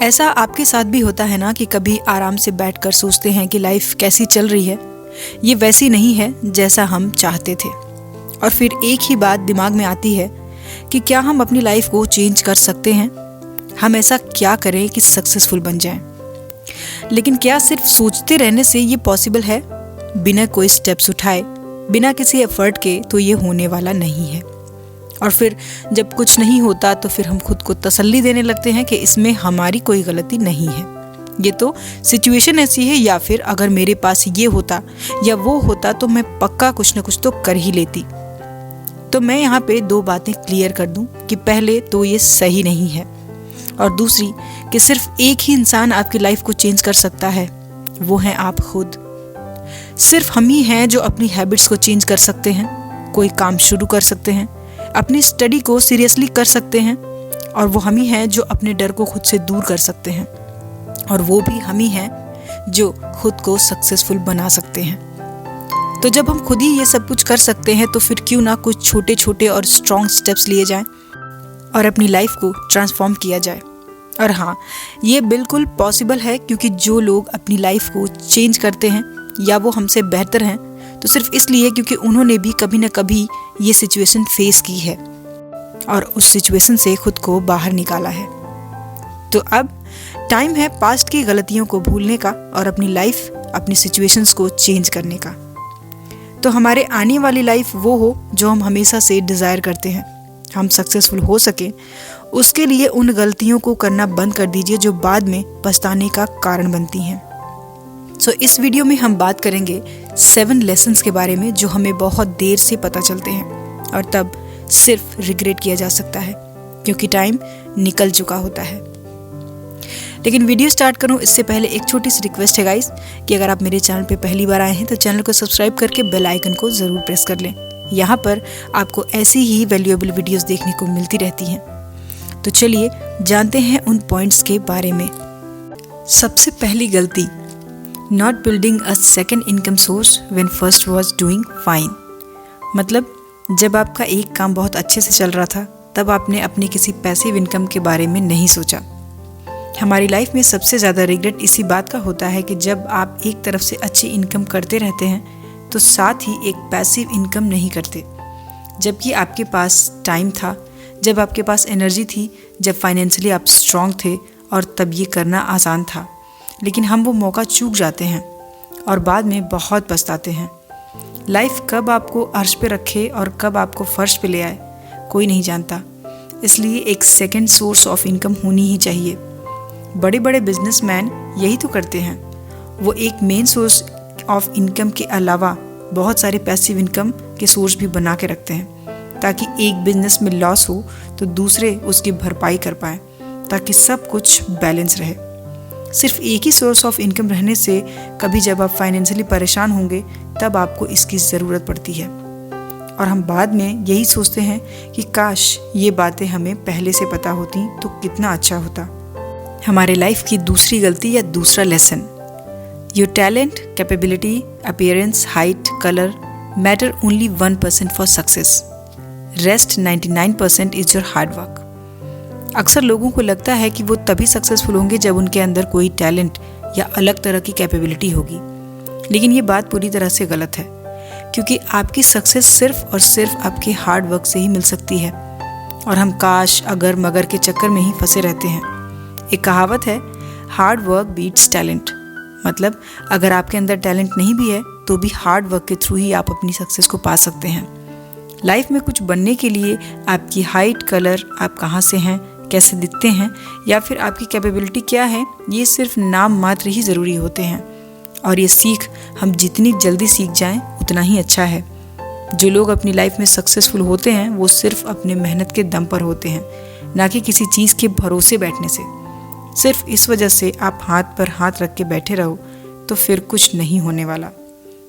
ऐसा आपके साथ भी होता है ना कि कभी आराम से बैठकर सोचते हैं कि लाइफ कैसी चल रही है, ये वैसी नहीं है जैसा हम चाहते थे। और फिर एक ही बात दिमाग में आती है कि क्या हम अपनी लाइफ को चेंज कर सकते हैं? हम ऐसा क्या करें कि सक्सेसफुल बन जाएं? लेकिन क्या सिर्फ सोचते रहने से ये पॉसिबल है? बिना कोई स्टेप्स उठाए, बिना किसी एफर्ट के तो ये होने वाला नहीं है। और फिर जब कुछ नहीं होता तो फिर हम खुद को तसल्ली देने लगते हैं कि इसमें हमारी कोई गलती नहीं है, ये तो सिचुएशन ऐसी है, या फिर अगर मेरे पास ये होता या वो होता तो मैं पक्का कुछ न कुछ तो कर ही लेती। तो मैं यहाँ पे दो बातें क्लियर कर दूं कि पहले तो ये सही नहीं है, और दूसरी कि सिर्फ एक ही इंसान आपकी लाइफ को चेंज कर सकता है, वो है आप खुद। सिर्फ हम ही हैं जो अपनी हैबिट्स को चेंज कर सकते हैं, कोई काम शुरू कर सकते हैं, अपनी स्टडी को सीरियसली कर सकते हैं, और वो हम ही हैं जो अपने डर को खुद से दूर कर सकते हैं, और वो भी हम ही हैं जो खुद को सक्सेसफुल बना सकते हैं। तो जब हम खुद ही ये सब कुछ कर सकते हैं तो फिर क्यों ना कुछ छोटे छोटे और स्ट्रॉन्ग स्टेप्स लिए जाएं और अपनी लाइफ को ट्रांसफॉर्म किया जाए। और हाँ, ये बिल्कुल पॉसिबल है, क्योंकि जो लोग अपनी लाइफ को चेंज करते हैं या वो हमसे बेहतर हैं तो सिर्फ इसलिए क्योंकि उन्होंने भी कभी न कभी ये सिचुएशन फेस की है और उस सिचुएशन से खुद को बाहर निकाला है। तो अब टाइम है पास्ट की गलतियों को भूलने का और अपनी लाइफ, अपनी सिचुएशंस को चेंज करने का। तो हमारे आने वाली लाइफ वो हो जो हम हमेशा से डिज़ायर करते हैं। हम सक्सेसफुल हो सके उसके लिए उन गलतियों को करना बंद कर दीजिए जो बाद में पछताने का कारण बनती हैं। सो इस वीडियो में हम बात करेंगे 7 लेसन्स के बारे में जो हमें बहुत देर से पता चलते हैं और तब सिर्फ रिग्रेट किया जा सकता है क्योंकि टाइम निकल चुका होता है। लेकिन वीडियो स्टार्ट करूं इससे पहले एक छोटी सी रिक्वेस्ट है गाइस कि अगर आप मेरे चैनल पे पहली बार आए हैं तो चैनल को सब्सक्राइब करके बेल आइकन को ज़रूर प्रेस कर लें। यहाँ पर आपको ऐसी ही वैल्यूएबल वीडियोस देखने को मिलती रहती हैं। तो चलिए जानते हैं उन पॉइंट्स के बारे में। सबसे पहली गलती, not building a second income source when first was doing fine. मतलब जब आपका एक काम बहुत अच्छे से चल रहा था तब आपने अपनी किसी पैसिव इनकम के बारे में नहीं सोचा। हमारी लाइफ में सबसे ज़्यादा रिग्रेट इसी बात का होता है कि जब आप एक तरफ से अच्छी इनकम करते रहते हैं तो साथ ही एक पैसिव इनकम नहीं करते, जबकि आपके पास टाइम था, जब आपके पास एनर्जी थी, जब फाइनेंशियली आप स्ट्रॉन्ग थे और तब ये करना आसान था। लेकिन हम वो मौका चूक जाते हैं और बाद में बहुत पछताते हैं। लाइफ कब आपको अर्श पे रखे और कब आपको फर्श पे ले आए कोई नहीं जानता, इसलिए एक सेकंड सोर्स ऑफ इनकम होनी ही चाहिए। बड़े बड़े बिजनेसमैन यही तो करते हैं, वो एक मेन सोर्स ऑफ इनकम के अलावा बहुत सारे पैसिव इनकम के सोर्स भी बना के रखते हैं ताकि एक बिजनेस में लॉस हो तो दूसरे उसकी भरपाई कर पाएँ, ताकि सब कुछ बैलेंस रहे। सिर्फ एक ही सोर्स ऑफ इनकम रहने से कभी जब आप फाइनेंशियली परेशान होंगे तब आपको इसकी ज़रूरत पड़ती है और हम बाद में यही सोचते हैं कि काश ये बातें हमें पहले से पता होती तो कितना अच्छा होता। हमारे लाइफ की दूसरी गलती या दूसरा lesson, your talent, capability, appearance, height, colour matter only 1% for success, rest 99% is your hard work. अक्सर लोगों को लगता है कि वो तभी सक्सेसफुल होंगे जब उनके अंदर कोई टैलेंट या अलग तरह की कैपेबिलिटी होगी, लेकिन ये बात पूरी तरह से गलत है क्योंकि आपकी सक्सेस सिर्फ और सिर्फ आपके हार्ड वर्क से ही मिल सकती है और हम काश, अगर, मगर के चक्कर में ही फंसे रहते हैं। एक कहावत है, हार्ड वर्क बीट्स टैलेंट। मतलब अगर आपके अंदर टैलेंट नहीं भी है तो भी हार्ड वर्क के थ्रू ही आप अपनी सक्सेस को पा सकते हैं। लाइफ में कुछ बनने के लिए आपकी हाइट, कलर, आप कहाँ से हैं, कैसे दिखते हैं या फिर आपकी कैपेबिलिटी क्या है, ये सिर्फ नाम मात्र ही ज़रूरी होते हैं और ये सीख हम जितनी जल्दी सीख जाएं उतना ही अच्छा है। जो लोग अपनी लाइफ में सक्सेसफुल होते हैं वो सिर्फ अपने मेहनत के दम पर होते हैं, ना कि किसी चीज़ के भरोसे बैठने से। सिर्फ इस वजह से आप हाथ पर हाथ रख के बैठे रहो तो फिर कुछ नहीं होने वाला।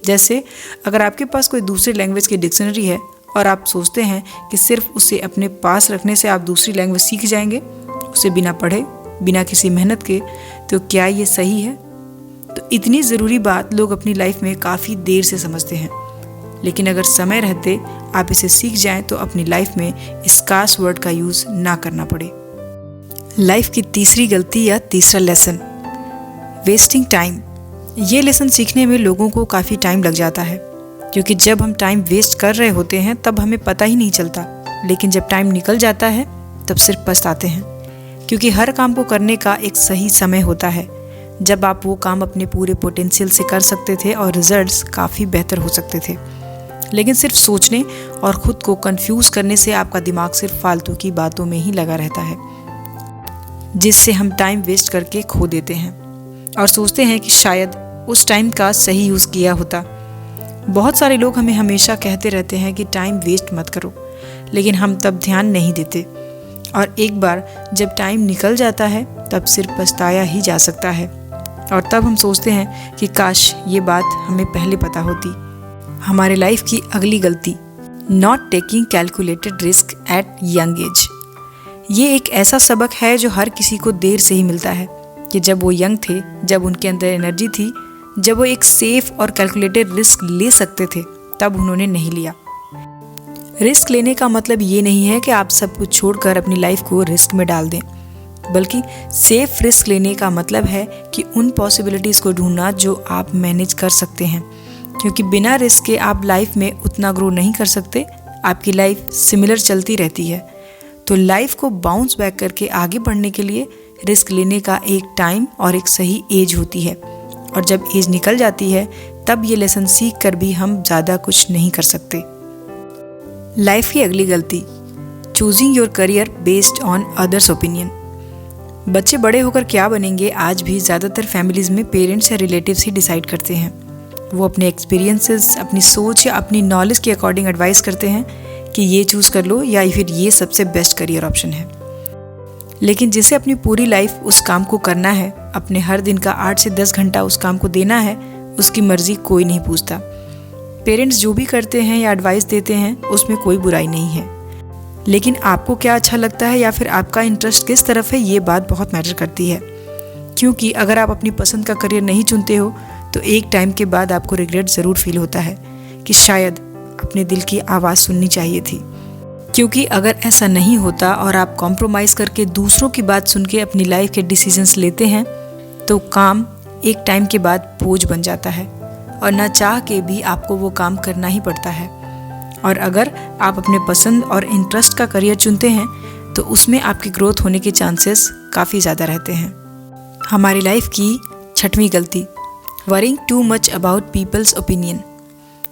जैसे अगर आपके पास कोई दूसरी लैंग्वेज की डिक्शनरी है और आप सोचते हैं कि सिर्फ उसे अपने पास रखने से आप दूसरी लैंग्वेज सीख जाएंगे, उसे बिना पढ़े, बिना किसी मेहनत के, तो क्या ये सही है? तो इतनी ज़रूरी बात लोग अपनी लाइफ में काफ़ी देर से समझते हैं, लेकिन अगर समय रहते आप इसे सीख जाएं तो अपनी लाइफ में इस खास वर्ड का यूज़ ना करना पड़े। लाइफ की तीसरी गलती या तीसरा लेसन, वेस्टिंग टाइम। ये लेसन सीखने में लोगों को काफ़ी टाइम लग जाता है, क्योंकि जब हम टाइम वेस्ट कर रहे होते हैं तब हमें पता ही नहीं चलता, लेकिन जब टाइम निकल जाता है तब सिर्फ पछताते हैं। क्योंकि हर काम को करने का एक सही समय होता है, जब आप वो काम अपने पूरे पोटेंशियल से कर सकते थे और रिजल्ट्स काफ़ी बेहतर हो सकते थे। लेकिन सिर्फ सोचने और ख़ुद को कंफ्यूज करने से आपका दिमाग सिर्फ फालतू की बातों में ही लगा रहता है, जिससे हम टाइम वेस्ट करके खो देते हैं और सोचते हैं कि शायद उस टाइम का सही यूज़ किया होता। बहुत सारे लोग हमें हमेशा कहते रहते हैं कि टाइम वेस्ट मत करो, लेकिन हम तब ध्यान नहीं देते, और एक बार जब टाइम निकल जाता है तब सिर्फ पछताया ही जा सकता है, और तब हम सोचते हैं कि काश ये बात हमें पहले पता होती। हमारे लाइफ की अगली गलती, not taking calculated risk at young age. ये एक ऐसा सबक है जो हर किसी को देर से ही मिलता है, कि जब वो यंग थे, जब उनके अंदर एनर्जी थी, जब वो एक सेफ और कैलकुलेटेड रिस्क ले सकते थे, तब उन्होंने नहीं लिया। रिस्क लेने का मतलब ये नहीं है कि आप सब कुछ छोड़कर अपनी लाइफ को रिस्क में डाल दें, बल्कि सेफ रिस्क लेने का मतलब है कि उन पॉसिबिलिटीज़ को ढूंढना जो आप मैनेज कर सकते हैं, क्योंकि बिना रिस्क के आप लाइफ में उतना ग्रो नहीं कर सकते। आपकी लाइफ सिमिलर चलती रहती है। तो लाइफ को बाउंस बैक करके आगे बढ़ने के लिए रिस्क लेने का एक टाइम और एक सही एज होती है, और जब एज निकल जाती है तब ये लेसन सीख कर भी हम ज़्यादा कुछ नहीं कर सकते। लाइफ की अगली गलती, choosing your career based on others opinion. बच्चे बड़े होकर क्या बनेंगे, आज भी ज़्यादातर फैमिलीज़ में पेरेंट्स या रिलेटिव्स ही डिसाइड करते हैं। वो अपने एक्सपीरियंसेस, अपनी सोच या अपनी नॉलेज के अकॉर्डिंग एडवाइस करते हैं कि ये चूज़ कर लो या फिर ये सबसे बेस्ट करियर ऑप्शन है। लेकिन जिसे अपनी पूरी लाइफ उस काम को करना है, अपने हर दिन का 8 से 10 घंटा उस काम को देना है, उसकी मर्जी कोई नहीं पूछता। पेरेंट्स जो भी करते हैं या एडवाइस देते हैं उसमें कोई बुराई नहीं है, लेकिन आपको क्या अच्छा लगता है या फिर आपका इंटरेस्ट किस तरफ है, ये बात बहुत मैटर करती है। क्योंकि अगर आप अपनी पसंद का करियर नहीं चुनते हो तो एक टाइम के बाद आपको रिग्रेट ज़रूर फील होता है कि शायद अपने दिल की आवाज़ सुननी चाहिए थी। क्योंकि अगर ऐसा नहीं होता और आप कॉम्प्रोमाइज़ करके दूसरों की बात सुन के अपनी लाइफ के डिसीजंस लेते हैं, तो काम एक टाइम के बाद बोझ बन जाता है और ना चाह के भी आपको वो काम करना ही पड़ता है। और अगर आप अपने पसंद और इंटरेस्ट का करियर चुनते हैं तो उसमें आपकी ग्रोथ होने के चांसेस काफ़ी ज़्यादा रहते हैं। हमारी लाइफ की छठवीं गलती, worrying too much about peoples opinion.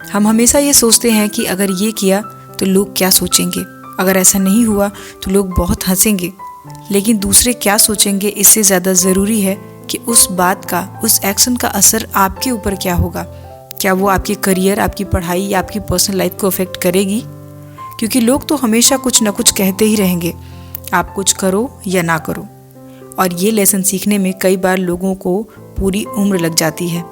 हम हमेशा ये सोचते हैं कि अगर ये किया तो लोग क्या सोचेंगे, अगर ऐसा नहीं हुआ तो लोग बहुत हंसेंगे। लेकिन दूसरे क्या सोचेंगे इससे ज़्यादा ज़रूरी है कि उस बात का, उस एक्शन का असर आपके ऊपर क्या होगा। क्या वो आपके करियर, आपकी पढ़ाई या आपकी पर्सनल लाइफ को अफेक्ट करेगी? क्योंकि लोग तो हमेशा कुछ ना कुछ कहते ही रहेंगे, आप कुछ करो या ना करो। और ये लेसन सीखने में कई बार लोगों को पूरी उम्र लग जाती है।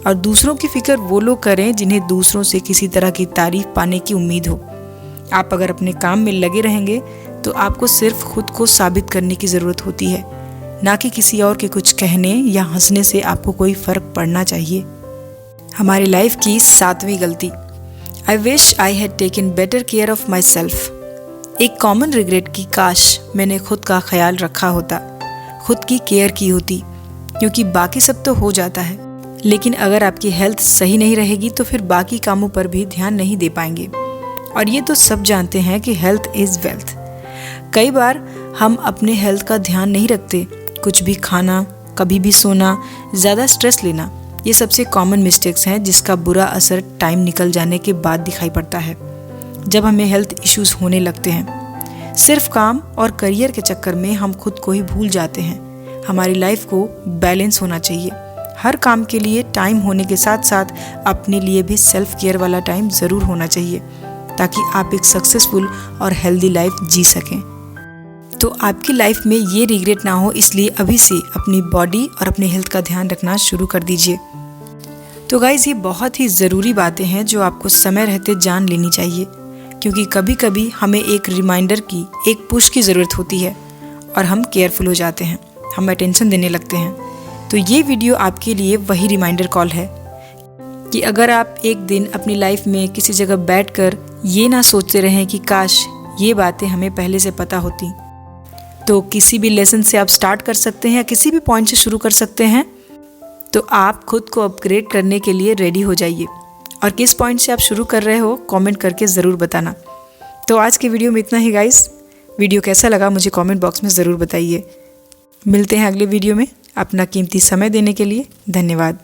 और दूसरों की फिक्र वो लोग करें जिन्हें दूसरों से किसी तरह की तारीफ पाने की उम्मीद हो। आप अगर अपने काम में लगे रहेंगे तो आपको सिर्फ खुद को साबित करने की ज़रूरत होती है, ना कि किसी और के कुछ कहने या हंसने से आपको कोई फ़र्क पड़ना चाहिए। हमारी लाइफ की 7वीं गलती, I wish I had taken better care of my self. एक कॉमन रिग्रेट कि काश मैंने खुद का ख्याल रखा होता, खुद की केयर की होती, क्योंकि बाकी सब तो हो जाता है, लेकिन अगर आपकी हेल्थ सही नहीं रहेगी तो फिर बाकी कामों पर भी ध्यान नहीं दे पाएंगे। और ये तो सब जानते हैं कि हेल्थ इज़ वेल्थ। कई बार हम अपने हेल्थ का ध्यान नहीं रखते, कुछ भी खाना, कभी भी सोना, ज़्यादा स्ट्रेस लेना, ये सबसे कॉमन मिस्टेक्स हैं जिसका बुरा असर टाइम निकल जाने के बाद दिखाई पड़ता है, जब हमें हेल्थ इश्यूज़ होने लगते हैं। सिर्फ काम और करियर के चक्कर में हम खुद को ही भूल जाते हैं। हमारी लाइफ को बैलेंस होना चाहिए। हर काम के लिए टाइम होने के साथ साथ अपने लिए भी सेल्फ केयर वाला टाइम ज़रूर होना चाहिए, ताकि आप एक सक्सेसफुल और हेल्दी लाइफ जी सकें। तो आपकी लाइफ में ये रिग्रेट ना हो, इसलिए अभी से अपनी बॉडी और अपने हेल्थ का ध्यान रखना शुरू कर दीजिए। तो गाइज़, ये बहुत ही ज़रूरी बातें हैं जो आपको समय रहते जान लेनी चाहिए, क्योंकि कभी कभी हमें एक रिमाइंडर की, एक पुश की ज़रूरत होती है और हम केयरफुल हो जाते हैं, हम अटेंशन देने लगते हैं। तो ये वीडियो आपके लिए वही रिमाइंडर कॉल है कि अगर आप एक दिन अपनी लाइफ में किसी जगह बैठकर ये ना सोचते रहें कि काश ये बातें हमें पहले से पता होती, तो किसी भी लेसन से आप स्टार्ट कर सकते हैं या किसी भी पॉइंट से शुरू कर सकते हैं। तो आप खुद को अपग्रेड करने के लिए रेडी हो जाइए। और किस पॉइंट से आप शुरू कर रहे हो कमेंट करके ज़रूर बताना। तो आज की वीडियो में इतना ही गाइस। वीडियो कैसा लगा मुझे कमेंट बॉक्स में ज़रूर बताइए। मिलते हैं अगले वीडियो में। अपना कीमती समय देने के लिए धन्यवाद।